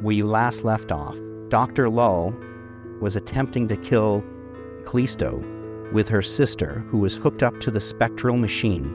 where you last left off. Dr. Lull was attempting to kill Callisto with her sister, who was hooked up to the spectral machine.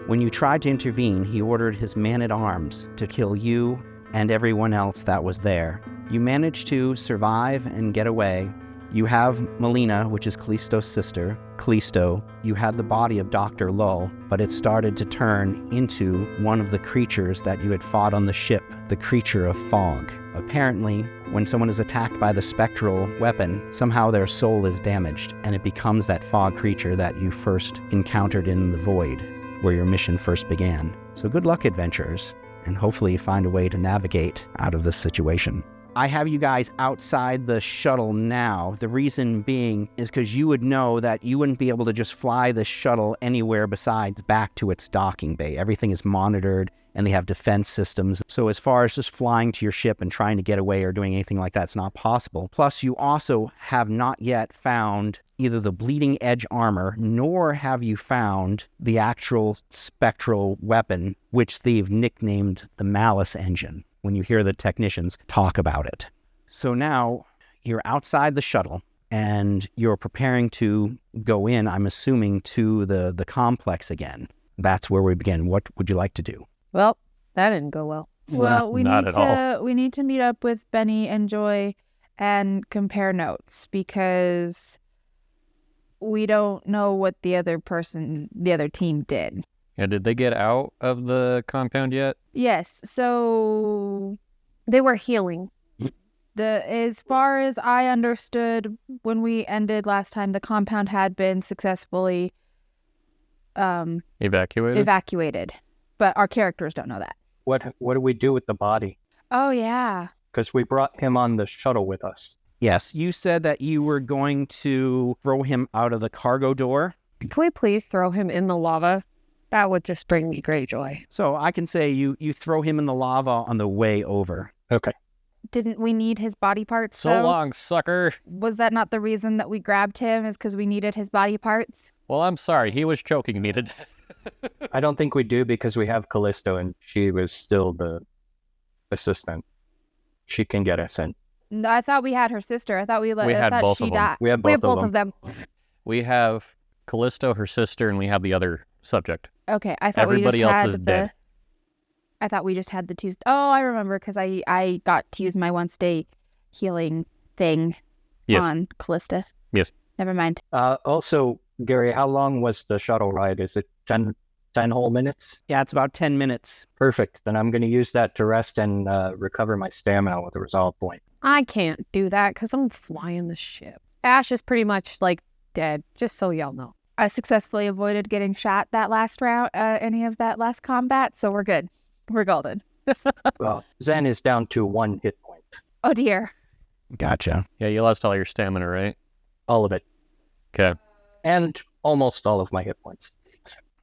When you tried to intervene, he ordered his man-at-arms to kill you and everyone else that was there. You managed to survive and get away. You have Melina, which is Callisto's sister. Callisto, you had the body of Dr. Lull, but it started to turn into one of the creatures that you had fought on the ship, the creature of fog. Apparently, when someone is attacked by the spectral weapon, somehow their soul is damaged, and it becomes that fog creature that you first encountered in the void, where your mission first began. So good luck, adventurers, and hopefully you find a way to navigate out of this situation. I have you guys outside the shuttle now. The reason being is because you would know that you wouldn't be able to just fly the shuttle anywhere besides back to its docking bay. Everything is monitored and they have defense systems. So as far as just flying to your ship and trying to get away or doing anything like that, it's not possible. Plus, you also have not yet found either the bleeding edge armor, nor have you found the actual spectral weapon, which they've nicknamed the Malice Engine, when you hear the technicians talk about it. So now you're outside the shuttle and you're preparing to go in, I'm assuming, to the complex again. That's where we begin. What would you like to do? Well, that didn't go well. Well, we Not need to meet up with Benny and Joy and compare notes, because we don't know what the other team did. Yeah, did they get out of the compound yet? Yes, so They were healing. as far as I understood when we ended last time, the compound had been successfully Evacuated? but our characters don't know that. What do we do with the body? Oh yeah. Because we brought him on the shuttle with us. Yes, you said that you were going to throw him out of the cargo door. Can we please throw him in the lava? That would just bring me great joy. So I can say you throw him in the lava on the way over. Okay. Didn't we need his body parts? So though? long, sucker. Was that not the reason that we grabbed him, is because we needed his body parts? Well, I'm sorry. He was choking me to death. I don't think we do, because we have Callisto and she was still the assistant. She can get us in. No, I thought we had her sister. I thought We had thought both she of them. died. We have We have both both of of them. them. We have Callisto, her sister, and we have the other subject. Okay, I thought Everybody we just else had is dead. I thought we just had the two. Oh, I remember, because I got to use my one-state healing thing Yes. on Callista. Yes. Never mind. Also, Gary, how long was the shuttle ride? Is it 10 whole minutes? Yeah, it's about 10 minutes. Perfect. Then I'm going to use that to rest and recover my stamina with a resolve point. I can't do that because I'm flying the ship. Ash is pretty much like dead, just so y'all know. I successfully avoided getting shot that last round, any of that last combat, so we're good. We're golden. Well, Zen is down to 1 hit point. Oh dear. Gotcha. Yeah, you lost all your stamina, right? All of it. Okay. And almost all of my hit points.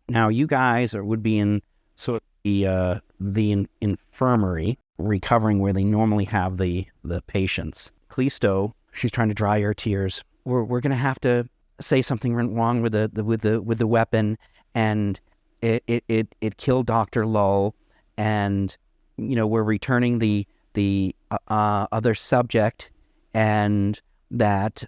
Now you guys would be in sort of the infirmary, recovering where they normally have the patients. Callisto, she's trying to dry her tears. We're gonna have to say something went wrong with the weapon, and it killed Dr. Lull, and we're returning the other subject, and that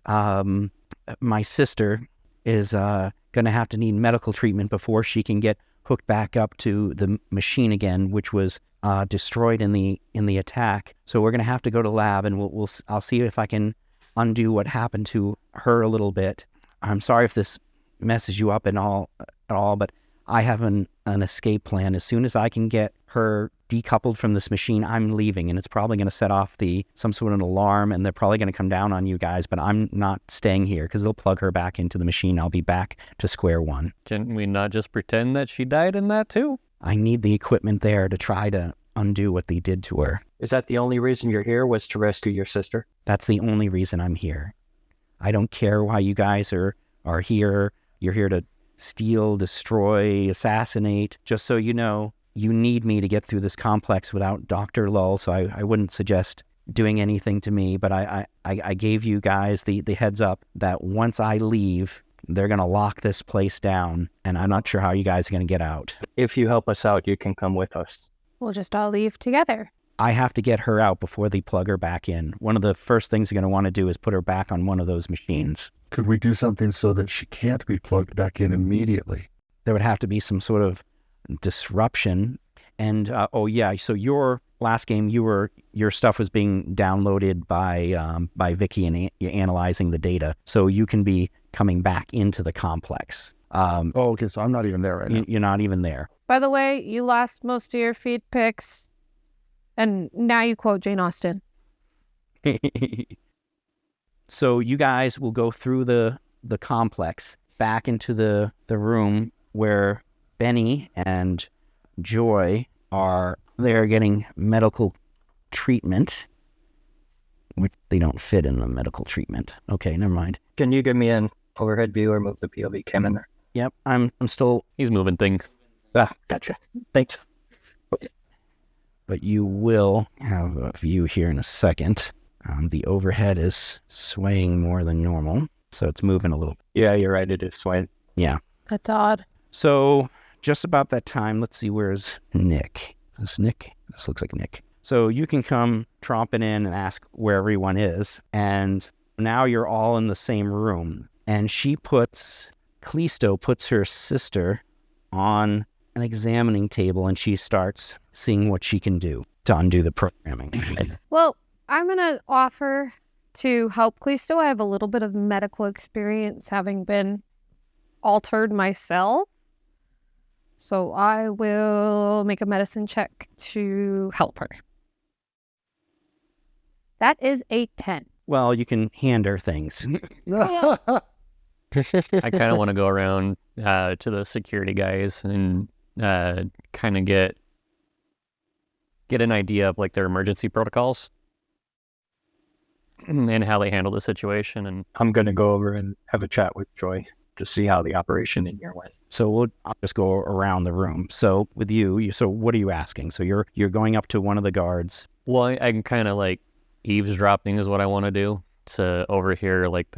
my sister is going to have to need medical treatment before she can get hooked back up to the machine again, which was destroyed in the attack. So we're going to have to go to lab, and I'll see if I can undo what happened to her a little bit. I'm sorry if this messes you up at all, but I have an escape plan. As soon as I can get her decoupled from this machine, I'm leaving, and it's probably going to set off some sort of an alarm, and they're probably going to come down on you guys, but I'm not staying here because they'll plug her back into the machine. I'll be back to square one. Can we not just pretend that she died in that too? I need the equipment there to try to undo what they did to her. Is that the only reason you're here, was to rescue your sister? That's the only reason I'm here. I don't care why you guys are here. You're here to steal, destroy, assassinate. Just so you know, you need me to get through this complex without Dr. Lull, so I wouldn't suggest doing anything to me, but I gave you guys the heads up that once I leave, they're going to lock this place down, and I'm not sure how you guys are going to get out. If you help us out, you can come with us. We'll just all leave together. I have to get her out before they plug her back in. One of the first things they're going to want to do is put her back on one of those machines. Could we do something so that she can't be plugged back in immediately? There would have to be some sort of disruption. And, so your last game, your stuff was being downloaded by Vicky and analyzing the data. So you can be coming back into the complex. Okay, so I'm not even there right now. You're not even there. By the way, you lost most of your feed pics. And now you quote Jane Austen. So you guys will go through the complex back into the room where Benny and Joy they're getting medical treatment, which they don't fit in the medical treatment. Okay, never mind. Can you give me an overhead view or move the POV cam in there? Yep, I'm still. He's moving things. Gotcha. Thanks. But you will have a view here in a second. The overhead is swaying more than normal, so it's moving a little. Yeah, you're right. It is swaying. Yeah. That's odd. So just about that time, let's see, where's Nick? Is this Nick? This looks like Nick. So you can come tromping in and ask where everyone is. And now you're all in the same room. And Callisto puts her sister on an examining table, and she starts seeing what she can do to undo the programming. Well, I'm going to offer to help Callisto. I have a little bit of medical experience having been altered myself. So I will make a medicine check to help her. That is a 10. Well, you can hand her things. I kind of want to go around to the security guys and kind of get an idea of like their emergency protocols and how they handle the situation. And I'm going to go over and have a chat with Joy to see how the operation in here went. So I'll just go around the room. So with you, so what are you asking? So you're going up to one of the guards. well, I can kind of like eavesdropping is what I want to do to overhear like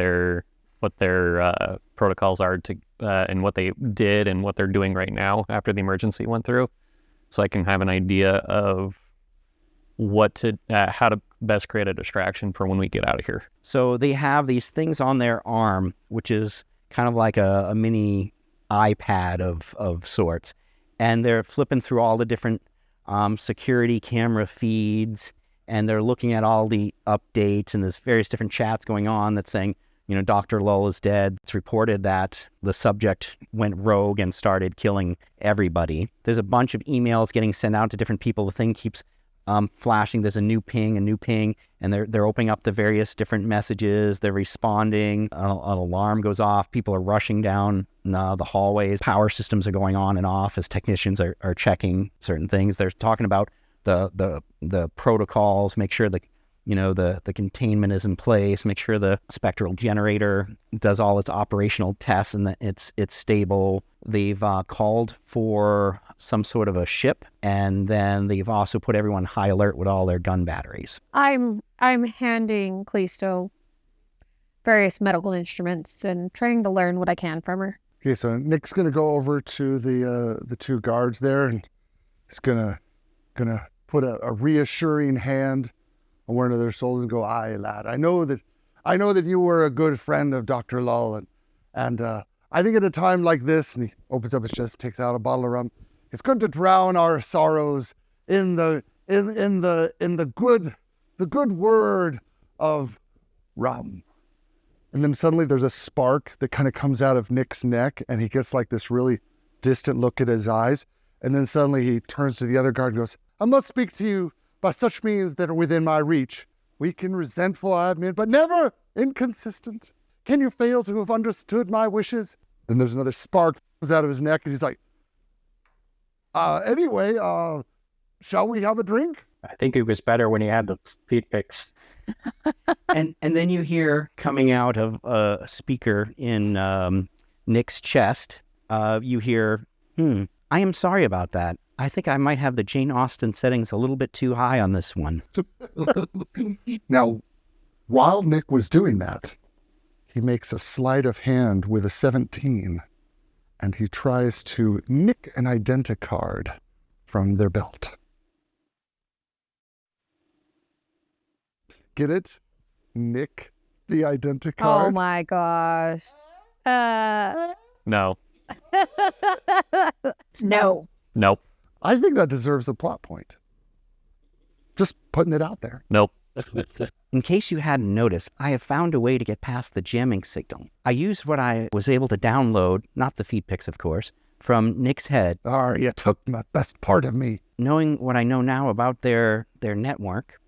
what their protocols are to and what they did and what they're doing right now after the emergency went through, so I can have an idea of how to best create a distraction for when we get out of here. So they have these things on their arm, which is kind of like a mini iPad of sorts, and they're flipping through all the different security camera feeds, and they're looking at all the updates, and there's various different chats going on that's saying, Dr. Lull is dead. It's reported that the subject went rogue and started killing everybody. There's a bunch of emails getting sent out to different people. The thing keeps flashing. There's a new ping, and they're opening up the various different messages. They're responding. An alarm goes off. People are rushing down the hallways. Power systems are going on and off as technicians are checking certain things. They're talking about the protocols, make sure the containment is in place, make sure the spectral generator does all its operational tests and that it's stable. They've called for some sort of a ship, and then they've also put everyone high alert with all their gun batteries. I'm handing Callisto various medical instruments and trying to learn what I can from her. Okay, so Nick's gonna go over to the two guards there, and he's gonna put a reassuring hand on one of their shoulders and go, "Aye, lad, I know that you were a good friend of Dr. Lull, and I think at a time like this," and he opens up his chest, takes out a bottle of rum, "it's good to drown our sorrows in the good word of rum." And then suddenly there's a spark that kind of comes out of Nick's neck, and he gets like this really distant look at his eyes. And then suddenly he turns to the other guard and goes, "I must speak to you by such means that are within my reach. Weak and resentful, I admit, but never inconsistent. Can you fail to have understood my wishes?" Then there's another spark that comes out of his neck, and he's like, "Anyway, shall we have a drink?" I think it was better when he had the feed pics. and then you hear coming out of a speaker in Nick's chest, you hear, "I am sorry about that. I think I might have the Jane Austen settings a little bit too high on this one." Now, while Nick was doing that, he makes a sleight of hand with a 17, and he tries to nick an identicard from their belt. get it? Nick the Oh identicard? my gosh. No. No. Nope. I think that deserves a plot point. Just putting it out there. Nope. In case you hadn't noticed, I have found a way to get past the jamming signal. I used what I was able to download, not the feed pics, of course, from Nick's head. You took the best part of me. Knowing what I know now about their network,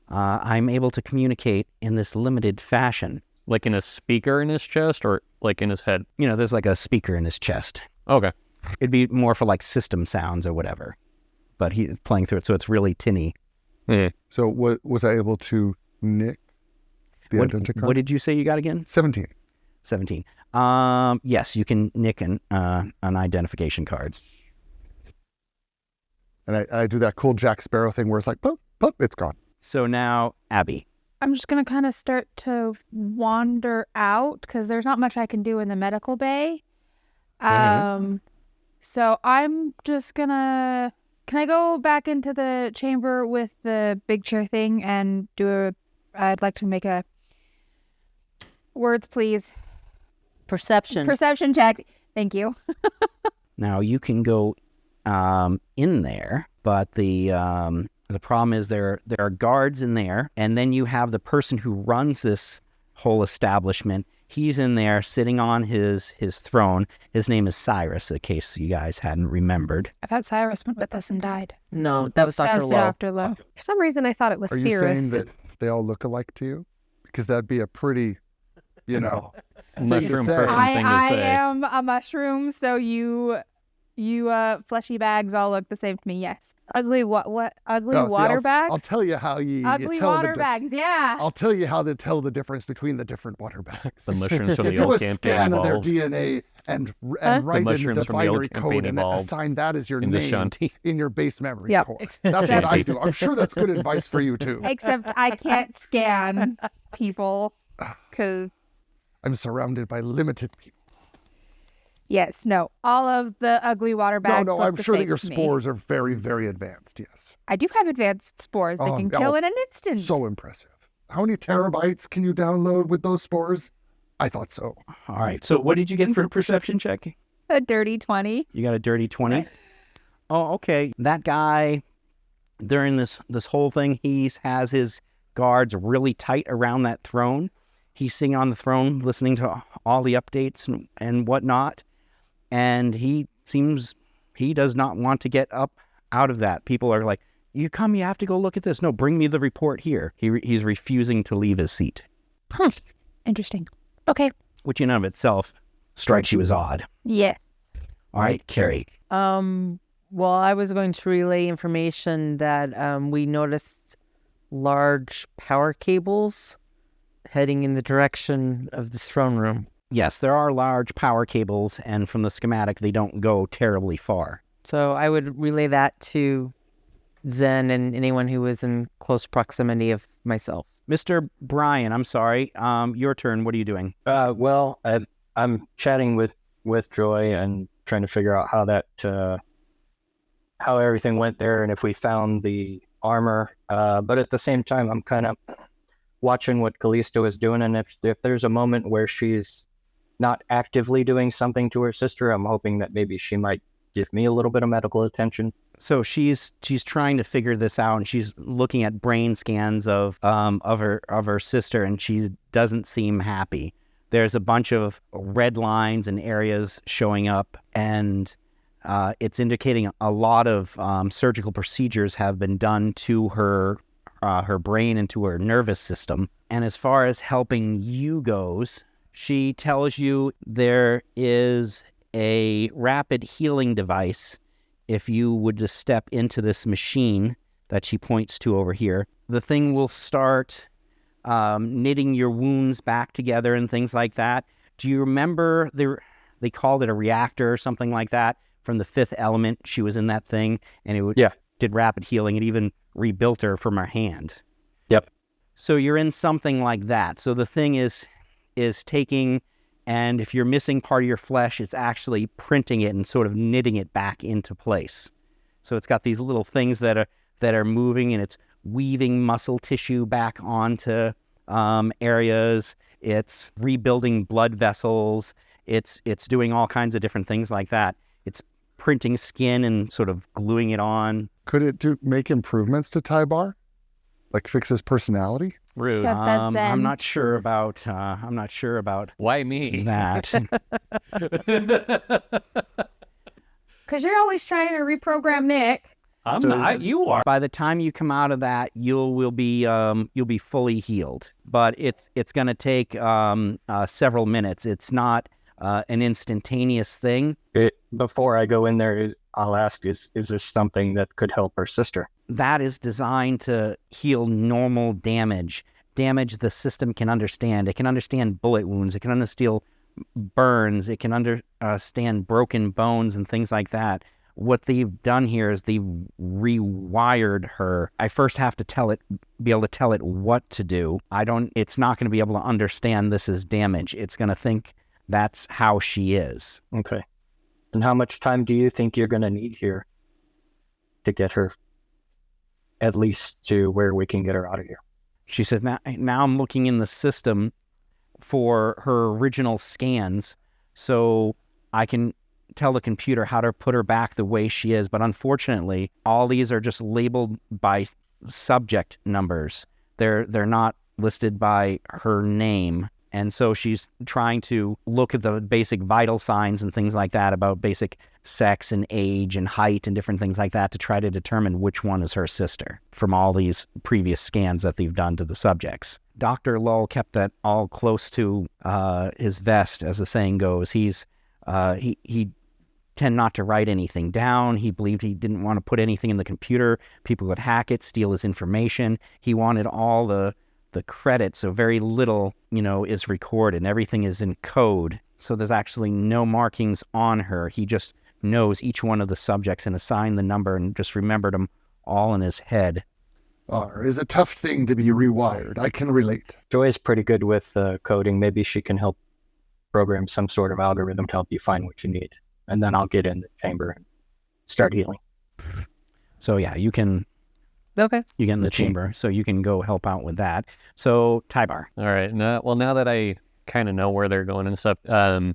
I'm able to communicate in this limited fashion. Like in a speaker in his chest or like in his head? You know, there's like a speaker in his chest. Okay. It'd be more for like system sounds or whatever. But he's playing through it, so it's really tinny. So was I able to nick the identicard? What did you say you got again? 17. 17. Yes, you can nick an identification card. And I do that cool Jack Sparrow thing where it's like, boop, boop, it's gone. So now, Abby. I'm just going to kind of start to wander out because there's not much I can do in the medical bay. So I'm just going to... Can I go back into the chamber with the big chair thing and I'd like to make a... Words, please. Perception. Perception check. Thank you. Now, you can go in there, but the problem is there are guards in there, and then you have the person who runs this whole establishment. He's in there sitting on his throne. His name is Cyrus, in case you guys hadn't remembered. I thought Cyrus went with us and died. No, that was That Dr. was Lowe. Dr. Lowe. For some reason, I thought it was Are you Cirrus. saying that they all look alike to you? Because that'd be a pretty, Mushroom say. person thing to I say. am a mushroom, so you fleshy bags all look the same to me. Yes. Ugly what? Ugly No, see, water I'll bags? tell you how you Ugly tell water the bags. Yeah. I'll tell you how to tell the difference between the different water bags. The mushrooms from You the do old a campaign scan of their evolved DNA and write in mushrooms the from the old binary campaign code and evolved assign that as your in the name Shanti. in your base memory Yep. core. That's what I do. I'm sure that's good advice for you too. Except I can't scan people because I'm surrounded by limited people. yes, no, all of the ugly water bags. No, look I'm the sure that same your to me. spores are very, very advanced. Yes. I do have advanced spores. They can kill in an instant. So impressive. How many terabytes can you download with those spores? I thought so. All right, so what did you get for a perception check? A dirty 20. You got a dirty 20? Oh, okay. That guy, during this whole thing, he has his guards really tight around that throne. He's sitting on the throne, listening to all the updates and whatnot. And he does not want to get up out of that. People are like, you have to go look at this. No, bring me the report here. He's refusing to leave his seat, Interesting. Okay. which in and of itself strikes you as odd. Yes. All right, Carrie. Well, I was going to relay information that we noticed large power cables heading in the direction of this throne room. Yes, there are large power cables, and from the schematic, they don't go terribly far. So I would relay that to Zen and anyone who was in close proximity of myself. Mr. Brian, I'm sorry. Your turn. What are you doing? Well, I'm chatting with Joy and trying to figure out how everything went there and if we found the armor. But at the same time, I'm kind of watching what Callisto is doing, and if there's a moment where she's not actively doing something to her sister, I'm hoping that maybe she might give me a little bit of medical attention. So she's trying to figure this out, and she's looking at brain scans of her sister, and she doesn't seem happy. There's a bunch of red lines and areas showing up, and it's indicating a lot of surgical procedures have been done to her brain and to her nervous system. And as far as helping you goes, she tells you there is a rapid healing device. If you would just step into this machine that she points to over here, the thing will start knitting your wounds back together and things like that. Do you remember they called it a reactor or something like that from the Fifth Element? She was in that thing, and it did rapid healing. It even rebuilt her from her hand. Yep. So you're in something like that. So the thing is taking, and if you're missing part of your flesh, it's actually printing it and sort of knitting it back into place. So it's got these little things that are moving, and it's weaving muscle tissue back onto areas. It's rebuilding blood vessels. It's doing all kinds of different things like that. It's printing skin and sort of gluing it on. Could it make improvements to Tybar? Like fix his personality? Rude. Except that's Zen. I'm not sure about Why me? that. Because you're always trying to reprogram Nick. I'm not. You are. By the time you come out of that, you'll be fully healed. But it's going to take several minutes. It's not an instantaneous thing. Before I go in there, I'll ask, is this something that could help her sister? That is designed to heal normal damage the system can understand. It can understand bullet wounds. It can understand burns. It can understand broken bones and things like that. What they've done here is they've rewired her. I first have to be able to tell it what to do. It's not going to be able to understand this is damage. It's going to think that's how she is. Okay. And how much time do you think you're going to need here to get her at least to where we can get her out of here? She says, now I'm looking in the system for her original scans so I can tell the computer how to put her back the way she is. But unfortunately, all these are just labeled by subject numbers. They're not listed by her name. And so she's trying to look at the basic vital signs and things like that about basic sex and age and height and different things like that to try to determine which one is her sister from all these previous scans that they've done to the subjects. Dr. Lull kept that all close to his vest, as the saying goes. He tend not to write anything down. He believed he didn't want to put anything in the computer. People would hack it, steal his information. He wanted all the credit, so very little, is recorded. Everything is in code. So there's actually no markings on her. He just knows each one of the subjects and assigned the number and just remembered them all in his head. It's a tough thing to be rewired. I can relate. Joy is pretty good with coding. Maybe she can help program some sort of algorithm to help you find what you need. And then I'll get in the chamber and start healing. So yeah, you can... Okay. You get in the chamber, so you can go help out with that. So, Tybar. All right. Now that I kind of know where they're going and stuff, I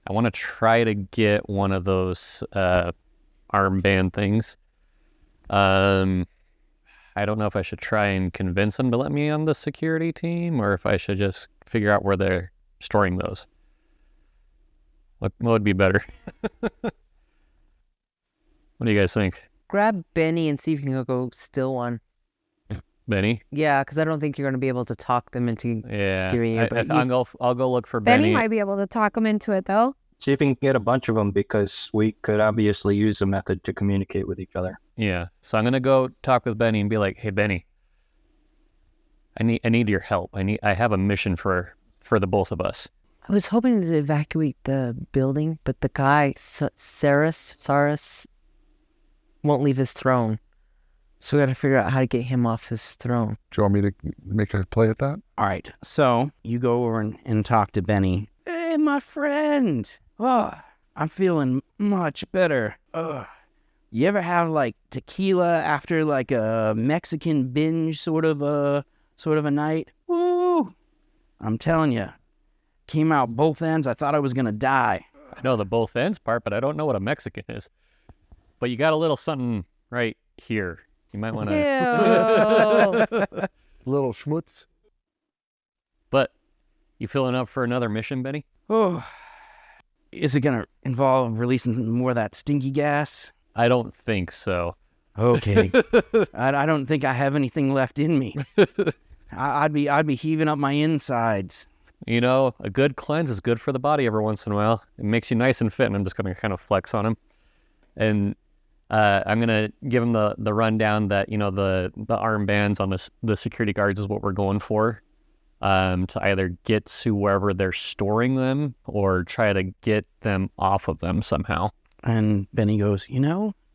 want to try to get one of those armband things. I don't know if I should try and convince them to let me on the security team, or if I should just figure out where they're storing those. What would be better? What do you guys think? Grab Benny and see if you can go steal one. Benny? Yeah, because I don't think you're going to be able to talk them into giving you. I'll go look for Benny. Benny might be able to talk him into it, though. See if we can get a bunch of them, because we could obviously use a method to communicate with each other. Yeah. So I'm gonna go talk with Benny and be like, "Hey, Benny, I need your help. I have a mission for the both of us." I was hoping to evacuate the building, but the guy, Saris, won't leave his throne. So we got to figure out how to get him off his throne. Do you want me to make a play at that? All right. So you go over and talk to Benny. Hey, my friend. Oh, I'm feeling much better. You ever have like tequila after like a Mexican binge sort of a night? Woo! I'm telling you, came out both ends. I thought I was gonna die. I know the both ends part, but I don't know what a Mexican is. But you got a little something right here. You might want to... Little schmutz. But you feeling up for another mission, Benny? Oh, is it going to involve releasing more of that stinky gas? I don't think so. Okay. I don't think I have anything left in me. I'd be heaving up my insides. A good cleanse is good for the body every once in a while. It makes you nice and fit, and I'm just going to kind of flex on him. And I'm going to give him the rundown that, the armbands on the security guards is what we're going for. To either get to wherever they're storing them or try to get them off of them somehow. And Benny goes,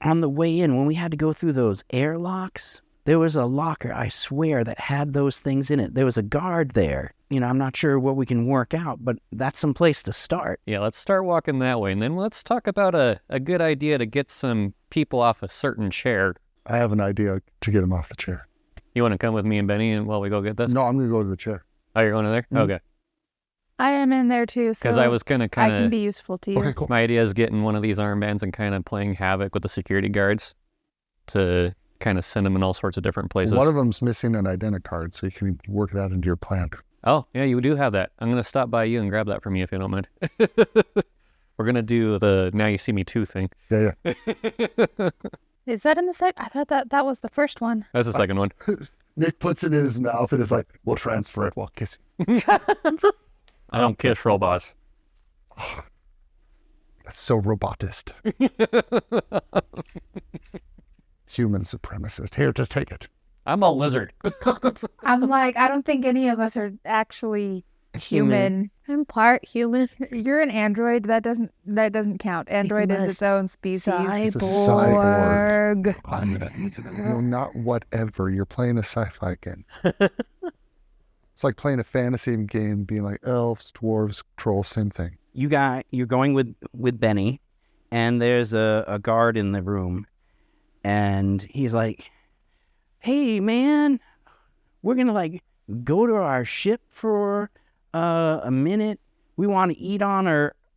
on the way in, when we had to go through those airlocks, there was a locker, I swear, that had those things in it. There was a guard there. I'm not sure what we can work out, but that's some place to start. Yeah, let's start walking that way. And then let's talk about a good idea to get some people off a certain chair. I have an idea to get him off the chair. You want to come with me and Benny and while we go get this? No, I'm gonna go to the chair. Oh, you're going in there? Mhm. Okay. I am in there too, so Because I was gonna I kind can of. be useful to you. Okay, cool. My idea is getting one of these armbands and kind of playing havoc with the security guards to kind of send them in all sorts of different places. One of them's missing an identity card, so you can work that into your plan. Oh, yeah, you do have that. I'm going to stop by you and grab that from you if you don't mind. We're going to do the Now You See Me 2 thing. Yeah. Is that in the sec? I thought that was the first one. That's the second one. Nick puts it in his mouth and is like, "We'll transfer it while kissing." I don't kiss robots. That's so robotist. Human supremacist. Here, just take it. I'm a lizard. I'm like, I don't think any of us are actually human. I'm part human. You're an android. That doesn't count. Android is its own species. It's a Cyborg. No, not whatever. You're playing a sci-fi game. It's like playing a fantasy game, being like elves, dwarves, trolls, same thing. You're going with Benny, and there's a guard in the room, and he's like, "Hey man, we're gonna like go to our ship for a minute. We want to eat on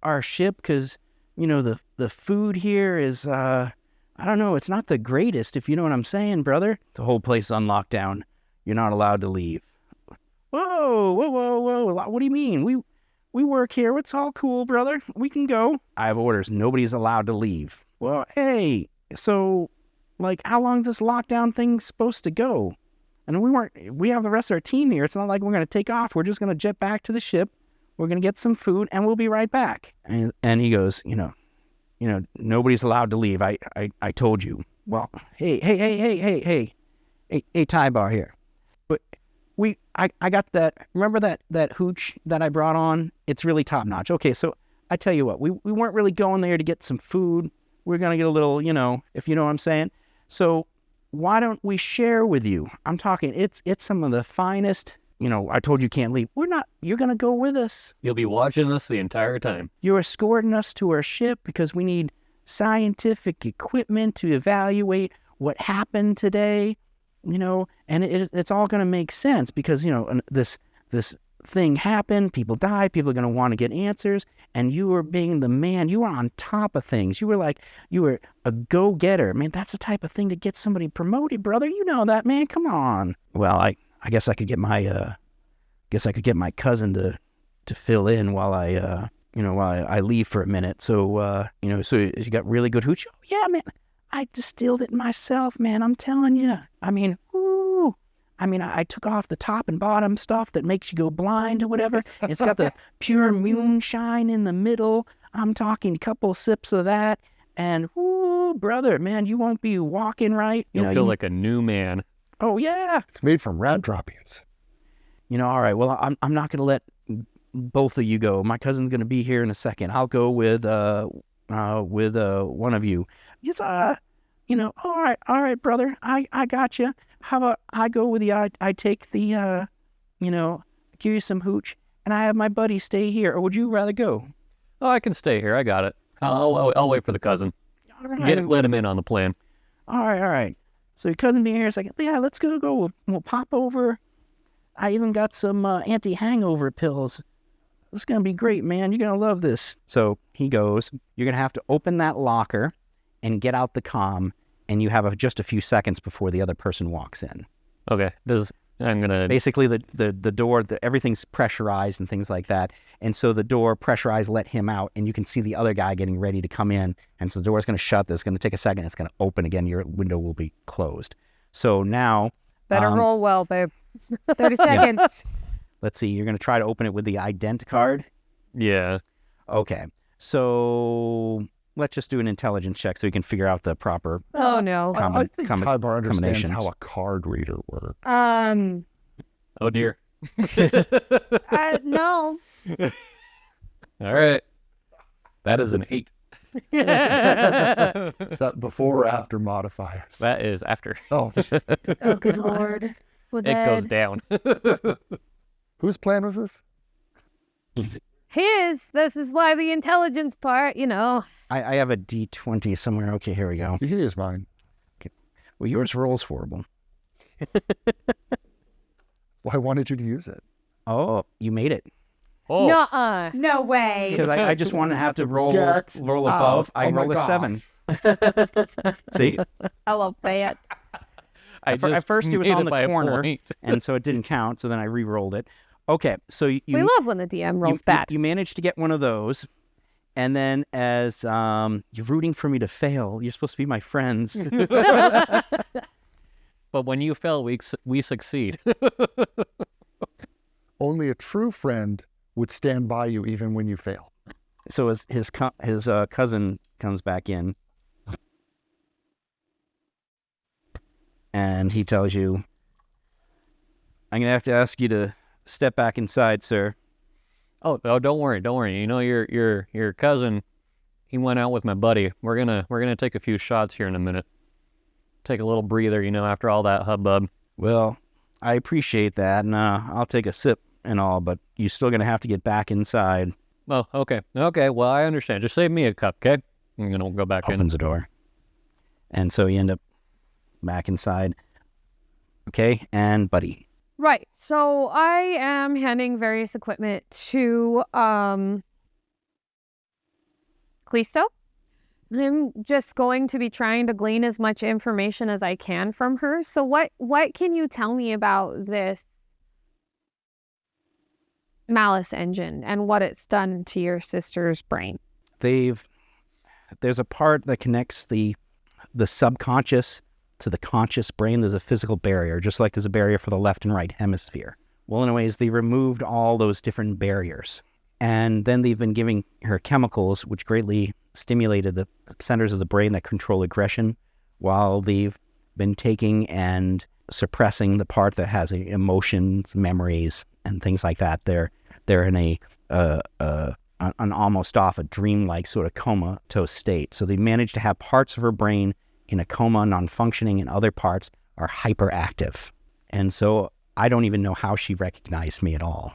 our ship because the food here is I don't know, it's not the greatest, if you know what I'm saying, brother. The whole place is on lockdown. You're not allowed to leave." Whoa! What do you mean? We work here. It's all cool, brother. We can go. I have orders. Nobody's allowed to leave. Well, hey, so, like, how long is this lockdown thing supposed to go? And we have the rest of our team here. It's not like we're going to take off. We're just going to jet back to the ship. We're going to get some food, and we'll be right back. And he goes, nobody's allowed to leave. I told you. Well, hey, Ty Bar here. But I got that. Remember that hooch that I brought on? It's really top notch. Okay, so I tell you what, we weren't really going there to get some food. We're gonna get a little, if you know what I'm saying. So why don't we share with you? I'm talking. It's some of the finest. I told you can't leave. We're not. You're gonna go with us. You'll be watching us the entire time. You're escorting us to our ship because we need scientific equipment to evaluate what happened today. And it's all going to make sense because, this thing happened, people died, people are going to want to get answers, and you were being the man, you were on top of things. You were a go-getter. Man, that's the type of thing to get somebody promoted, brother. You know that, man. Come on. Well, I guess I could get my, cousin to fill in while I leave for a minute. So, so you got really good hooch? Oh, yeah, man. I distilled it myself, man. I'm telling you. I took off the top and bottom stuff that makes you go blind or whatever. It's got the pure moonshine in the middle. I'm talking a couple sips of that. And, brother, man, you won't be walking right. You'll feel like a new man. Oh, yeah. It's made from rat droppings. All right. Well, I'm not going to let both of you go. My cousin's going to be here in a second. I'll go with one of you. He's, all right, brother. I got you. How about I go with you? I take the, give you some hooch, and I have my buddy stay here. Or would you rather go? Oh, I can stay here. I got it. I'll wait for the cousin. All right. Let him in on the plan. All right. So your cousin being here is like, yeah, let's go. We'll pop over. I even got some anti-hangover pills. This is going to be great, man. You're going to love this. So he goes. You're going to have to open that locker and get out the comm, and you have just a few seconds before the other person walks in. Okay. I'm going to... Basically, the door, everything's pressurized and things like that. And so the door pressurized let him out, and you can see the other guy getting ready to come in. And so the door's going to shut. It's going to take a second. It's going to open again. Your window will be closed. So now... Better roll well, babe. 30 seconds. Let's see. You're going to try to open it with the ident card? Yeah. Okay. So let's just do an intelligence check so we can figure out the proper... Oh, no. I think Tybar understands combinations. how a card reader works. Oh, dear. No. All right. That is an 8. Is that before or after modifiers? That is after. Oh, Oh, good Lord. It goes down. whose plan was this? His. This is why the intelligence part, I have a D20 somewhere. Okay, here we go. You can use mine. Well, yours rolls horrible. Why I wanted you to use it. Oh, you made it. Oh, Nuh-uh. No way. Because I just want to have to roll Get above. out. I Oh my rolled a gosh. 7. See? I love that. At first it was made on the by a corner, point. and so it didn't count, so then I re-rolled it. Okay, so We love when the DM rolls bad. You managed to get one of those, and then as you're rooting for me to fail, you're supposed to be my friends. But when you fail, we succeed. Only a true friend would stand by you even when you fail. So as his cousin comes back in, and he tells you, "I'm gonna have to ask you to step back inside, sir." Oh, don't worry. You know, your cousin, he went out with my buddy. We're gonna take a few shots here in a minute. Take a little breather, you know, after all that hubbub. Well, I appreciate that, and I'll take a sip and all, but you're still gonna have to get back inside. Oh, okay. Well, I understand. Just save me a cup, okay? I'm gonna go back in. Opens the door, and so you end up back inside. Okay, and Buddy. Right. So I am handing various equipment to Callisto. I'm just going to be trying to glean as much information as I can from her. So what can you tell me about this malice engine and what it's done to your sister's brain? There's a part that connects the subconscious to the conscious brain. There's a physical barrier, just like there's a barrier for the left and right hemisphere. Well, in a ways, they removed all those different barriers. And then they've been giving her chemicals, which greatly stimulated the centers of the brain that control aggression, while they've been taking and suppressing the part that has emotions, memories, and things like that. They're in an almost off a dreamlike sort of comatose state. So they managed to have parts of her brain in a coma, non-functioning, and other parts are hyperactive. And so I don't even know how she recognized me at all.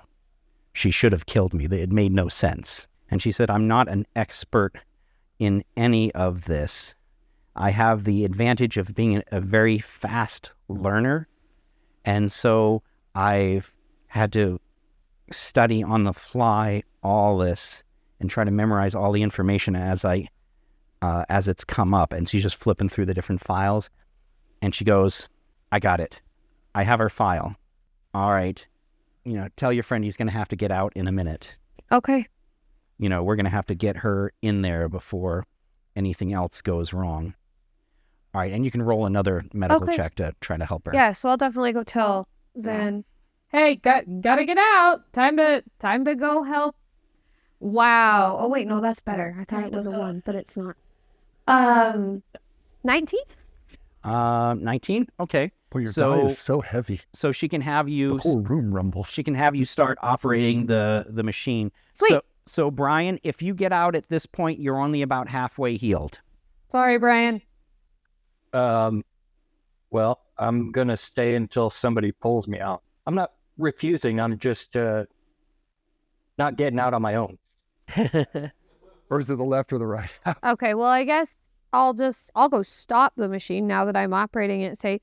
She should have killed me. It made no sense. And she said, "I'm not an expert in any of this. I have the advantage of being a very fast learner. And so I've had to study on the fly all this and try to memorize all the information as it's come up." And she's just flipping through the different files. And she goes, "I got it. I have her file. All right. Tell your friend he's going to have to get out in a minute. Okay. We're going to have to get her in there before anything else goes wrong. All right. And you can roll another medical Okay. check to try to help her." Yeah, so I'll definitely go tell Zen, "Hey, gotta get out. Time to go help." Wow. Oh wait, no, that's better. I thought it was a 1, but it's not. 19? 19? Okay. Well, your So- die is so heavy. So she can have The you whole room rumbles. she can have you start operating the machine. Sweet. So Brian, if you get out at this point, you're only about halfway healed. Sorry, Brian. Well, I'm gonna stay until somebody pulls me out. I'm not refusing. I'm just not getting out on my own. Or is it the left or the right? Okay, well, I guess I'll go stop the machine now that I'm operating it. Say,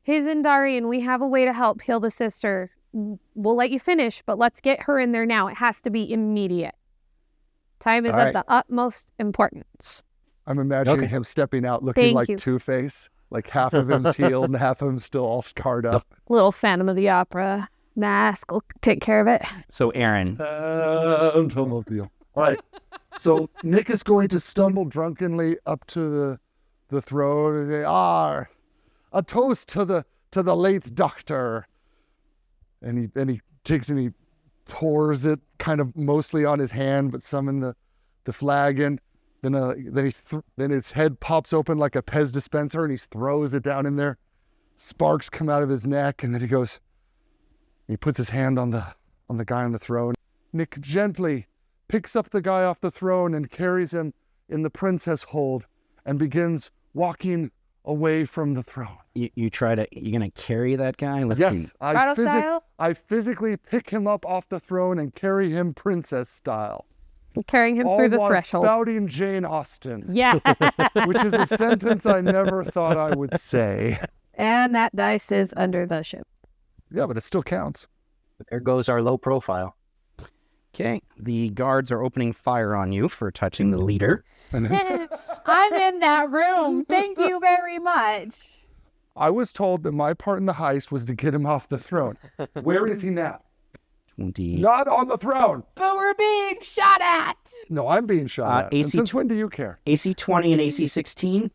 "Hey, Zendarian, we have a way to help heal the sister. We'll let you finish, but let's get her in there now. It has to be immediate. Time is All of right. the utmost importance." I'm imagining Okay. him stepping out looking Thank like you. Two-Face. Like half of him's healed and half of him's still all scarred up. Little Phantom of the Opera mask will take care of it. So Aaron, Automobile. All right. So Nick is going to stumble drunkenly up to the throne and say, a toast to the late doctor. And he takes and he pours it kind of mostly on his hand, but some in the flagon. Then his head pops open like a Pez dispenser and he throws it down in there. Sparks come out of his neck, and then he puts his hand on the guy on the throne. Nick gently picks up the guy off the throne and carries him in the princess hold and begins walking away from the throne. you're gonna carry that guy? Let's see. Yes, Grotto style? I physically pick him up off the throne and carry him princess style. Carrying him all through the while threshold. spouting Jane Austen, Yeah. which is a sentence I never thought I would say. And that dice is under the ship. Yeah, but it still counts. There goes our low profile. Okay, the guards are opening fire on you for touching the leader. And I'm in that room. Thank you very much. I was told that my part in the heist was to get him off the throne. Where is he now? 20. Not on the throne. But we're being shot at. No, I'm being shot at. And AC since when do you care? AC 20 and AC 16.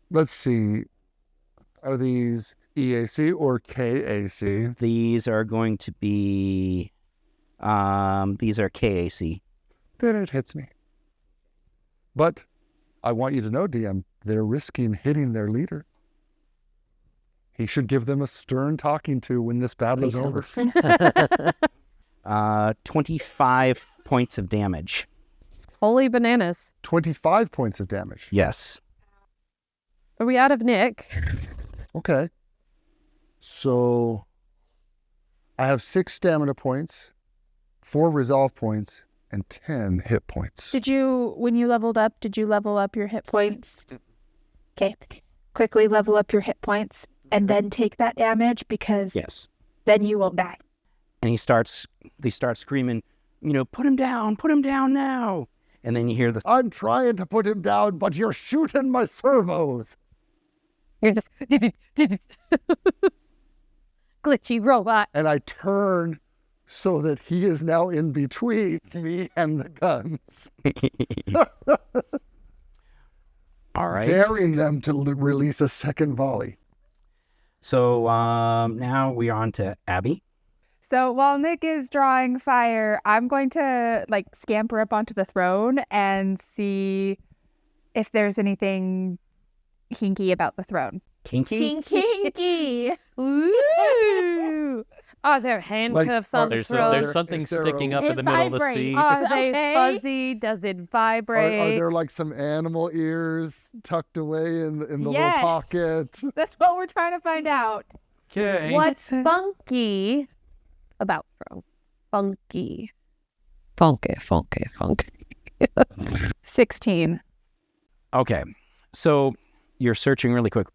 Let's see. Are these EAC or KAC? These are going to be, these are KAC. Then it hits me. But I want you to know, DM, they're risking hitting their leader. He should give them a stern talking to when this battle is over. 25 points of damage. Holy bananas. 25 points of damage. Yes. Are we out of Nick? Okay. So I have 6 stamina points, 4 resolve points, and 10 hit points. When you leveled up, did you level up your hit points? Okay. Quickly level up your hit points and then take that damage because Yes. then you won't die. And they start screaming, put him down now. And then you hear the, I'm trying to put him down, but you're shooting my servos. You're just glitchy robot. And I turn so that he is now in between me and the guns, all right. daring them to release a second volley. So now we're on to Abby. So while Nick is drawing fire, I'm going to scamper up onto the throne and see if there's anything kinky about the throne. Kinky? Kinky! Ooh. Are there handcuffs on the There's throne? something Is there sticking up It in the middle of the vibrates. sea. Are they Okay. fuzzy? Does it Are vibrate? there like some animal ears tucked away in the Yes. little pocket? That's what we're trying to find out. Okay. What's funky about throne? Funky. Funky. 16. Okay. So you're searching really quick.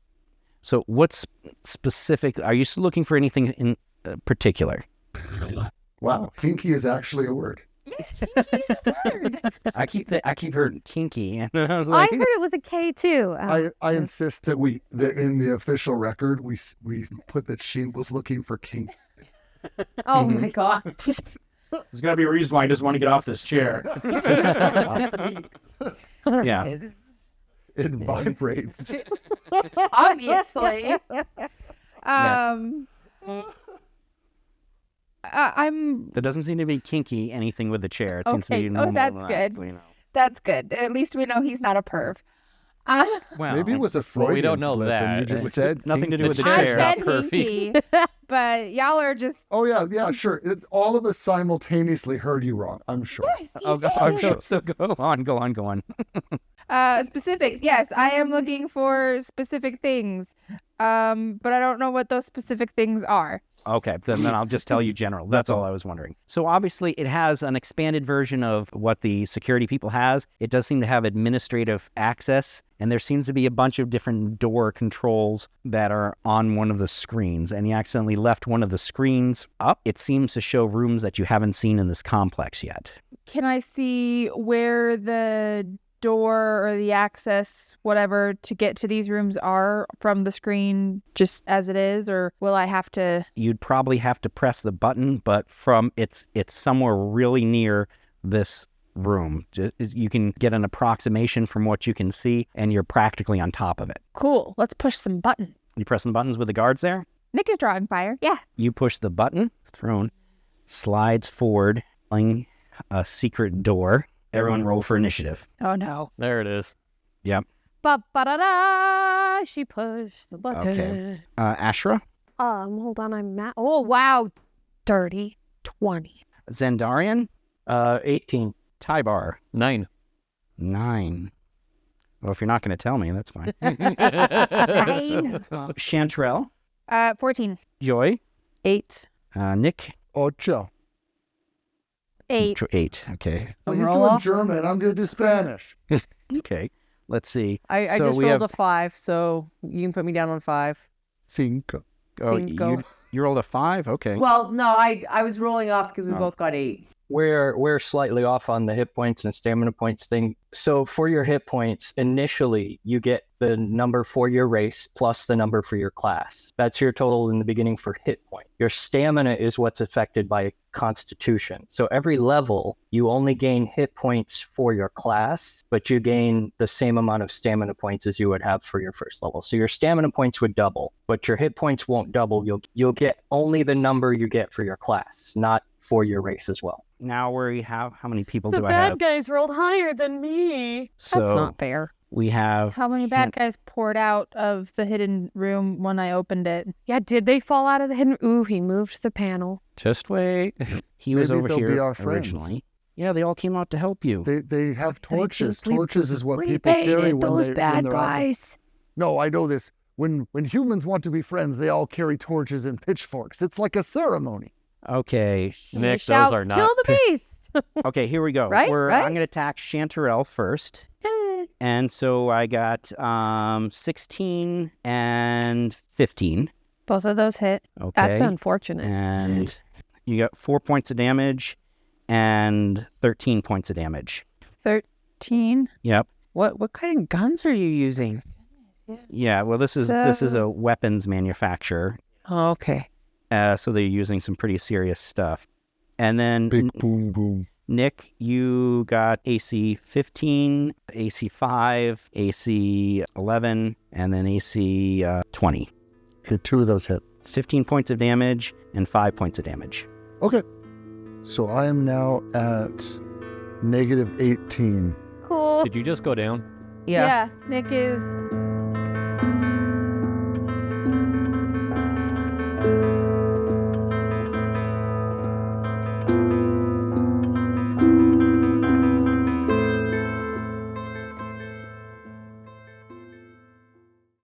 So what's specific? Are you looking for anything in particular? Wow, kinky is actually a word. Yes, kinky's a word. I keep hearing kinky. And I'm I like, heard it with a K too. I insist that that in the official record we put that she was looking for kink. Oh my god. There's got to be a reason why he doesn't want to get off this chair. Yeah. It vibrates. Obviously. I'm. There doesn't seem to be kinky anything with the chair. It seems to Okay. be Oh, normal. that's than good. that, That's good. At least we know he's not a perv. Well, Maybe it was a Well, Freudian we don't know slip and you that. just Which is said nothing to do kinky. with the The I chair. chair. said Not perfy. kinky, but y'all are just. Oh yeah, sure. All of us simultaneously heard you wrong. I'm sure. Yes, you Oh, God. did. So go on. Specifics. Yes, I am looking for specific things. But I don't know what those specific things are. Okay, then I'll just tell you general. That's all I was wondering. So obviously it has an expanded version of what the security people has. It does seem to have administrative access, and there seems to be a bunch of different door controls that are on one of the screens, and you accidentally left one of the screens up. It seems to show rooms that you haven't seen in this complex yet. Can I see where the door or the access, whatever, to get to these rooms are from the screen just as it is, or will I have to? You'd probably have to press the button, but it's somewhere really near this room. You can get an approximation from what you can see, and you're practically on top of it. Cool. Let's push some button. You pressing the buttons with the guards there? Nick is drawing fire. Yeah. You push the button, throne slides forward, pulling a secret door. Everyone roll for initiative. Oh no. There it is. Ba-ba-da-da. She pushed the button. Okay. Ashra, Hold on, I'm mad. Oh wow. Dirty 20. Zendarian, 18. Tybar, 9. 9. Well, if you're not going to tell me, that's fine. 9. Chantrell, 14. Joy, 8. Nick, Ocho. 8. 8. Okay. Well, he's Roll doing off. German. I'm going to do Spanish. Okay. Let's see. I So just we rolled have- a 5, so you can put me down on 5. Cinco. Oh, Cinco. you rolled a 5? Okay. Well, no, I was rolling off because we Oh. both got 8. We're slightly off on the hit points and stamina points thing. So for your hit points, initially you get the number for your race plus the number for your class. That's your total in the beginning for hit point. Your stamina is what's affected by constitution. So every level you only gain hit points for your class, but you gain the same amount of stamina points as you would have for your first level. So your stamina points would double, but your hit points won't double. You'll get only the number you get for your class, not for your race as well. Now we have, how many people The do I bad have? guys rolled higher than me. So That's not fair. we have, How many bad guys poured out of the hidden room when I opened it? Yeah, did they fall out of the hidden? Ooh, he moved the panel. Just wait. he was Maybe over they'll be here our friends. originally. Yeah, they all came out to help you. They have torches. just leave Torches is what We people carry baited when those they, bad when they're out. guys. No, I know this. When humans want to be friends, they all carry torches and pitchforks. It's like a ceremony. Okay. Nick, Shout, those are not. Kill the beast. Okay, here we go. Right, I'm right? going to attack Chanterelle first. And so I got 16 and 15. Both of those hit. Okay. That's unfortunate. And you got 4 points of damage and 13 points of damage. 13. Yep. What kind of guns are you using? Yeah, well, this is a weapons manufacturer. Oh, okay. So they're using some pretty serious stuff. And then Big boom boom. Nick, you got AC 15, AC 5, AC 11, and then AC 20. Okay, 2 of those hit. 15 points of damage and 5 points of damage. Okay. So I am now at negative 18. Cool. Did you just go down? Yeah. Nick is.